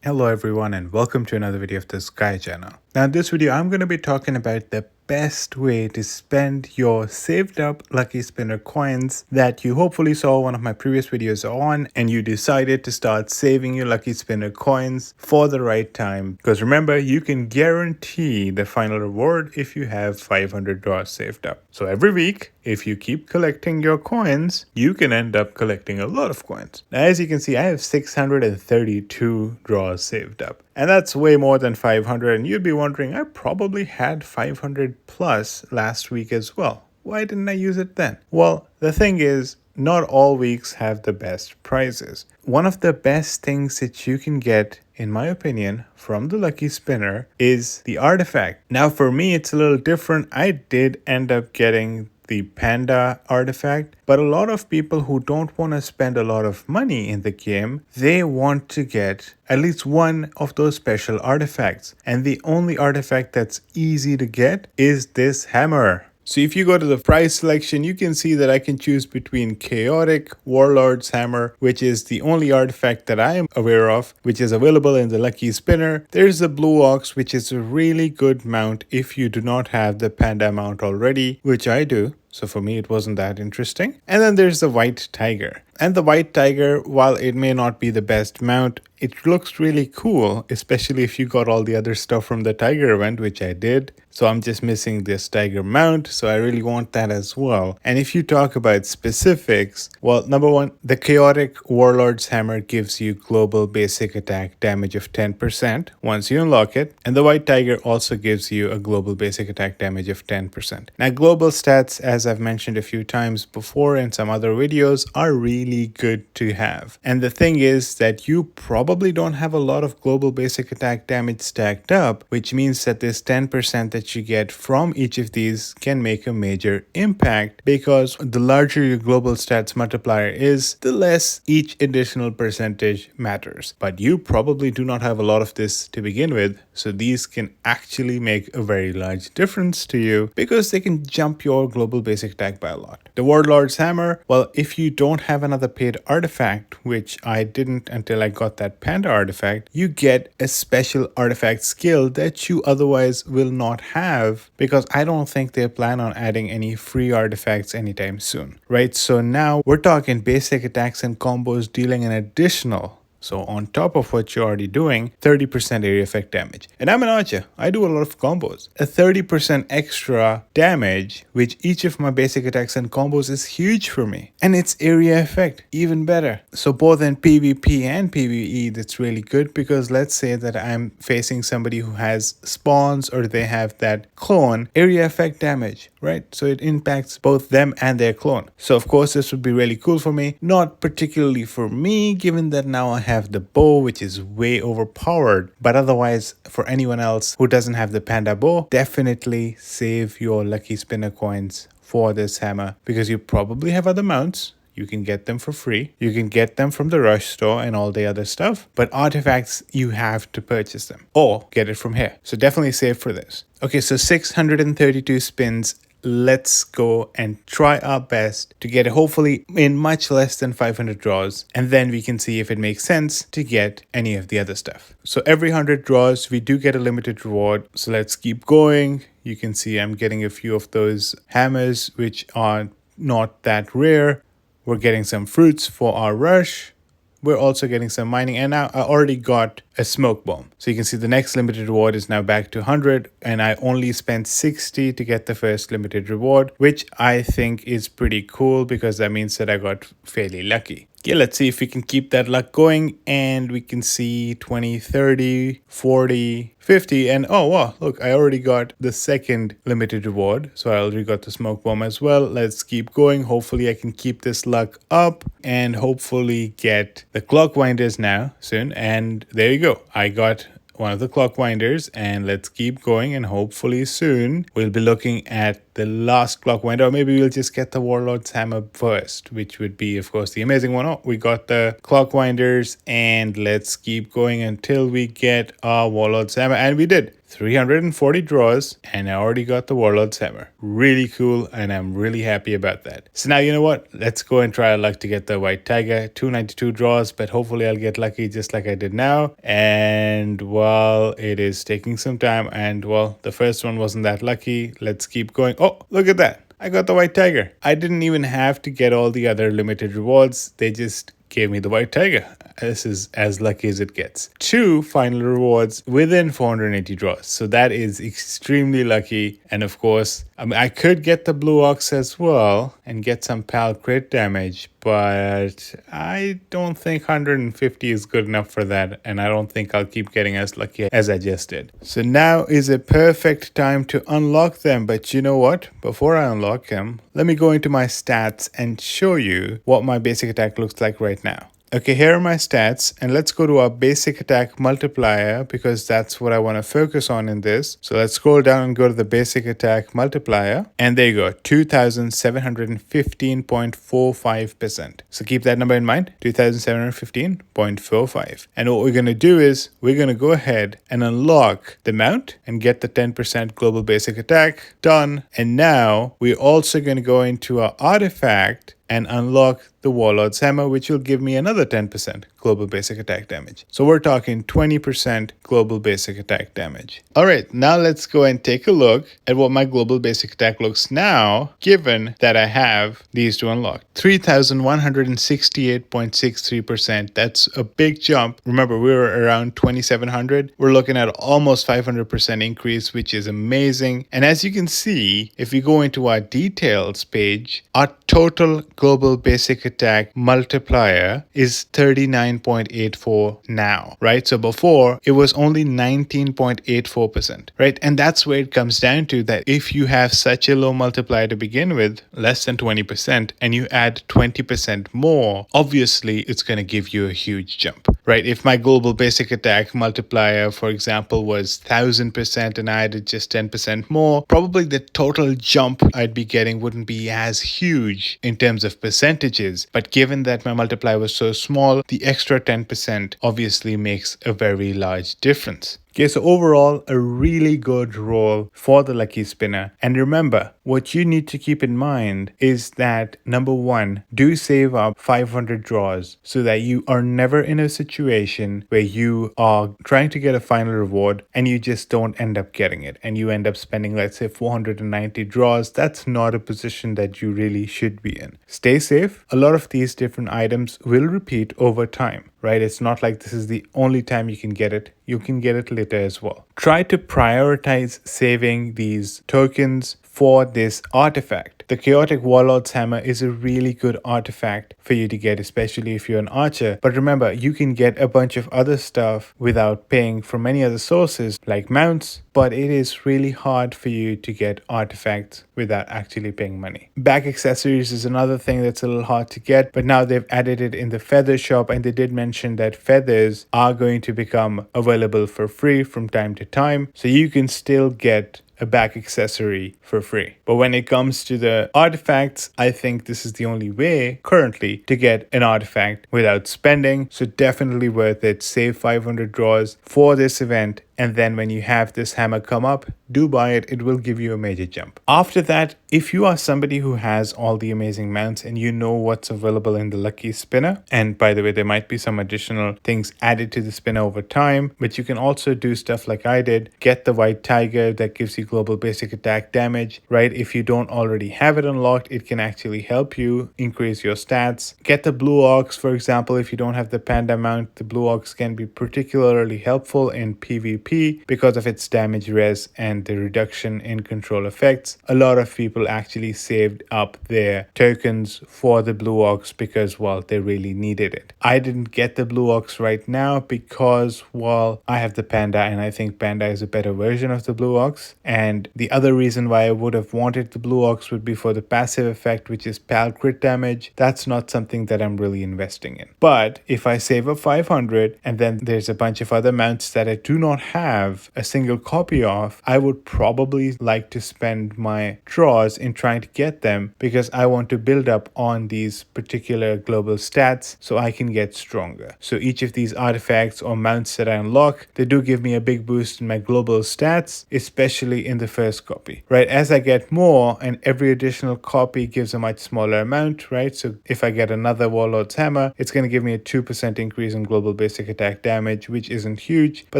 Hello everyone and welcome to another video of the Sky channel. Now in this video I'm going to be talking about the best way to spend your saved up lucky spinner coins that you hopefully saw one of my previous videos on and you decided to start saving your lucky spinner coins for the right time, because remember, you can guarantee the final reward if you have 500 draws saved up. So every week, if you keep collecting your coins, you can end up collecting a lot of coins. Now, as you can see, I have 632 draws saved up. And that's way more than 500. And you'd be wondering, I probably had 500 plus last week as well. Why didn't I use it then? Well, the thing is, not all weeks have the best prizes. One of the best things that you can get, in my opinion, from the lucky spinner is the artifact. Now, for me, it's a little different. I did end up getting the panda artifact, but a lot of people who don't want to spend a lot of money in the game, they want to get at least one of those special artifacts. And the only artifact that's easy to get is this hammer. So if you go to the price selection, you can see that I can choose between Chaotic, Warlord's Hammer, which is the only artifact that I am aware of, which is available in the Lucky Spinner. There's the Blue Ox, which is a really good mount if you do not have the Panda mount already, which I do. So for me, it wasn't that interesting. And then there's the White Tiger. And the White Tiger, while it may not be the best mount, it looks really cool, especially if you got all the other stuff from the Tiger event, which I did. So I'm just missing this Tiger mount, so I really want that as well. And if you talk about specifics, well, number one, the Chaotic Warlord's Hammer gives you global basic attack damage of 10% once you unlock it. And the White Tiger also gives you a global basic attack damage of 10%. Now, global stats, as I've mentioned a few times before in some other videos, are really good to have. And the thing is that you probably don't have a lot of global basic attack damage stacked up, which means that this 10% that you get from each of these can make a major impact, because the larger your global stats multiplier is, the less each additional percentage matters. But you probably do not have a lot of this to begin with, so these can actually make a very large difference to you because they can jump your global basic attack by a lot. The Warlord's Hammer, well, if you don't have another paid artifact, which I didn't until I got that Panda artifact, you get a special artifact skill that you otherwise will not have, because I don't think they plan on adding any free artifacts anytime soon, right? So now we're talking basic attacks and combos dealing an additional, so on top of what you're already doing, 30% area effect damage. And I'm an archer. I do a lot of combos. A 30% extra damage, which each of my basic attacks and combos is huge for me. And it's area effect, even better. So both in PvP and PvE, that's really good, because let's say that I'm facing somebody who has spawns or they have that clone, area effect damage, right? So it impacts both them and their clone. So of course, this would be really cool for me. Not particularly for me, given that now I have the bow, which is way overpowered, but otherwise for anyone else who doesn't have the Panda bow, definitely save your lucky spinner coins for this hammer, because you probably have other mounts. You can get them for free. You can get them from the rush store and all the other stuff, but artifacts, you have to purchase them or get it from here. So definitely save for this. Okay, so 632 spins. Let's go and try our best to get it hopefully in much less than 500 draws, and then we can see if it makes sense to get any of the other stuff. So every 100 draws we do get a limited reward, so let's keep going. You can see I'm getting a few of those hammers, which are not that rare. We're getting some fruits for our rush. We're also getting some mining, and now I already got a smoke bomb. So you can see the next limited reward is now back to 100, and I only spent 60 to get the first limited reward, which I think is pretty cool because that means that I got fairly lucky. Okay, let's see if we can keep that luck going, and we can see 20, 30, 40, 50, and oh wow, look, I already got the second limited reward, so I already got the smoke bomb as well. Let's keep going. Hopefully I can keep this luck up and hopefully get the clock winders now soon, and there you go. I got one of the clock winders, and let's keep going, and hopefully soon we'll be looking at the last clock winder, or maybe we'll just get the Warlord's Hammer first, which would be of course the amazing one. Oh, we got the clock winders, and let's keep going until we get our Warlord's Hammer, and we did. 340 draws, and I already got the Warlord's Hammer. Really cool, and I'm really happy about that. So now, you know what? Let's go and try our luck to get the White Tiger. 292 draws, but hopefully I'll get lucky just like I did now. And while it is taking some time, and well, the first one wasn't that lucky, let's keep going. Oh, look at that. I got the White Tiger. I didn't even have to get all the other limited rewards. They just gave me the White Tiger. This is as lucky as it gets. 2 final rewards within 480 draws. So that is extremely lucky. And of course, I could get the Blue Ox as well and get some pal crit damage, but I don't think 150 is good enough for that. And I don't think I'll keep getting as lucky as I just did. So now is a perfect time to unlock them. But you know what? Before I unlock them, let me go into my stats and show you what my basic attack looks like right now. Okay, here are my stats, and let's go to our basic attack multiplier because that's what I want to focus on in this. So let's scroll down and go to the basic attack multiplier, and there you go, 2,715.45%. So keep that number in mind, 2,715.45. And what we're going to do is we're going to go ahead and unlock the mount and get the 10% global basic attack done. And now we're also going to go into our artifact and unlock the Warlord's Hammer, which will give me another 10% global basic attack damage. So we're talking 20% global basic attack damage. All right, now let's go and take a look at what my global basic attack looks now, given that I have these to unlock. 3,168.63%. That's a big jump. Remember, we were around 2,700. We're looking at almost 500% increase, which is amazing. And as you can see, if we go into our details page, our total global basic attack multiplier is 39.84 now, right? So before it was only 19.84%, right? And that's where it comes down to, that if you have such a low multiplier to begin with, less than 20%, and you add 20% more, obviously it's going to give you a huge jump, right? If my global basic attack multiplier, for example, was 1000% and I added just 10% more, probably the total jump I'd be getting wouldn't be as huge in terms of percentages. But given that my multiplier was so small, the extra 10% obviously makes a very large difference. Okay, so overall, a really good roll for the lucky spinner. And remember, what you need to keep in mind is that, number one, do save up 500 draws so that you are never in a situation where you are trying to get a final reward and you just don't end up getting it. And you end up spending, let's say, 490 draws. That's not a position that you really should be in. Stay safe. A lot of these different items will repeat over time, right? It's not like this is the only time you can get it. You can get it later as well. Try to prioritize saving these tokens for this artifact. The Chaotic Warlord's Hammer is a really good artifact for you to get, especially if you're an archer. But remember, you can get a bunch of other stuff without paying from any other sources like mounts, but it is really hard for you to get artifacts without actually paying money. Back accessories is another thing that's a little hard to get, but now they've added it in the feather shop, and they did mention that feathers are going to become available for free from time to time, so you can still get a back accessory for free. But when it comes to the artifacts, I think this is the only way currently to get an artifact without spending. So definitely worth it. Save 500 draws for this event. And then when you have this hammer come up, do buy it. It will give you a major jump. After that, if you are somebody who has all the amazing mounts and you know what's available in the lucky spinner, and by the way, there might be some additional things added to the spinner over time, but you can also do stuff like I did. Get the White Tiger that gives you global basic attack damage, right? If you don't already have it unlocked, it can actually help you increase your stats. Get the Blue Ox, for example. If you don't have the Panda mount, the Blue Ox can be particularly helpful in PvP because of its damage res and the reduction in control effects. A lot of people actually saved up their tokens for the Blue Ox because, well, they really needed it. I didn't get the Blue Ox right now because, well, I have the Panda and I think Panda is a better version of the Blue Ox. And the other reason why I would have wanted the Blue Ox would be for the passive effect, which is pal crit damage. That's not something that I'm really investing in. But if I save up 500 and then there's a bunch of other mounts that I do not have have a single copy of, I would probably like to spend my draws in trying to get them because I want to build up on these particular global stats so I can get stronger. So each of these artifacts or mounts that I unlock, they do give me a big boost in my global stats, especially in the first copy, right? As I get more, and every additional copy gives a much smaller amount, right? So if I get another Warlord's Hammer, it's going to give me a 2% increase in global basic attack damage, which isn't huge, but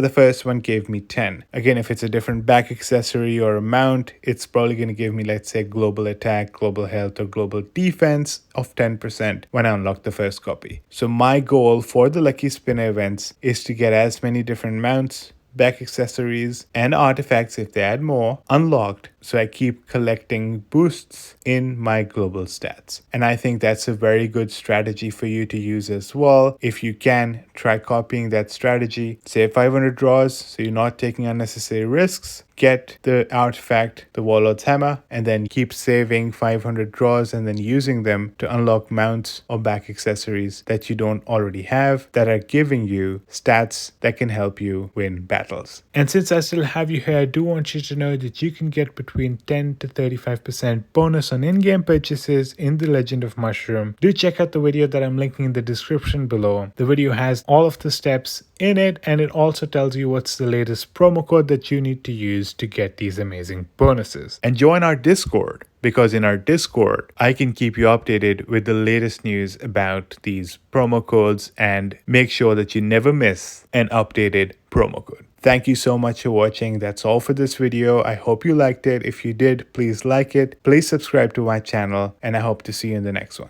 the first one gave me 10. Again, if it's a different back accessory or a mount, it's probably going to give me, let's say, global attack, global health, or global defense of 10% when I unlock the first copy. So my goal for the Lucky Spinner events is to get as many different mounts, back accessories, and artifacts, if they add more, unlocked, so I keep collecting boosts in my global stats. And I think that's a very good strategy for you to use as well. If you can, try copying that strategy. Save 500 draws so you're not taking unnecessary risks. Get the artifact, the Warlord's Hammer, and then keep saving 500 draws and then using them to unlock mounts or back accessories that you don't already have that are giving you stats that can help you win battles. And since I still have you here, I do want you to know that you can get between 10 to 35% bonus on in-game purchases in the Legend of Mushroom. Do check out the video that I'm linking in the description below. The video has all of the steps in it, and it also tells you what's the latest promo code that you need to use to get these amazing bonuses. And join our Discord, because in our Discord, I can keep you updated with the latest news about these promo codes and make sure that you never miss an updated promo code. Thank you so much for watching. That's all for this video. I hope you liked it. If you did, please like it. Please subscribe to my channel, and I hope to see you in the next one.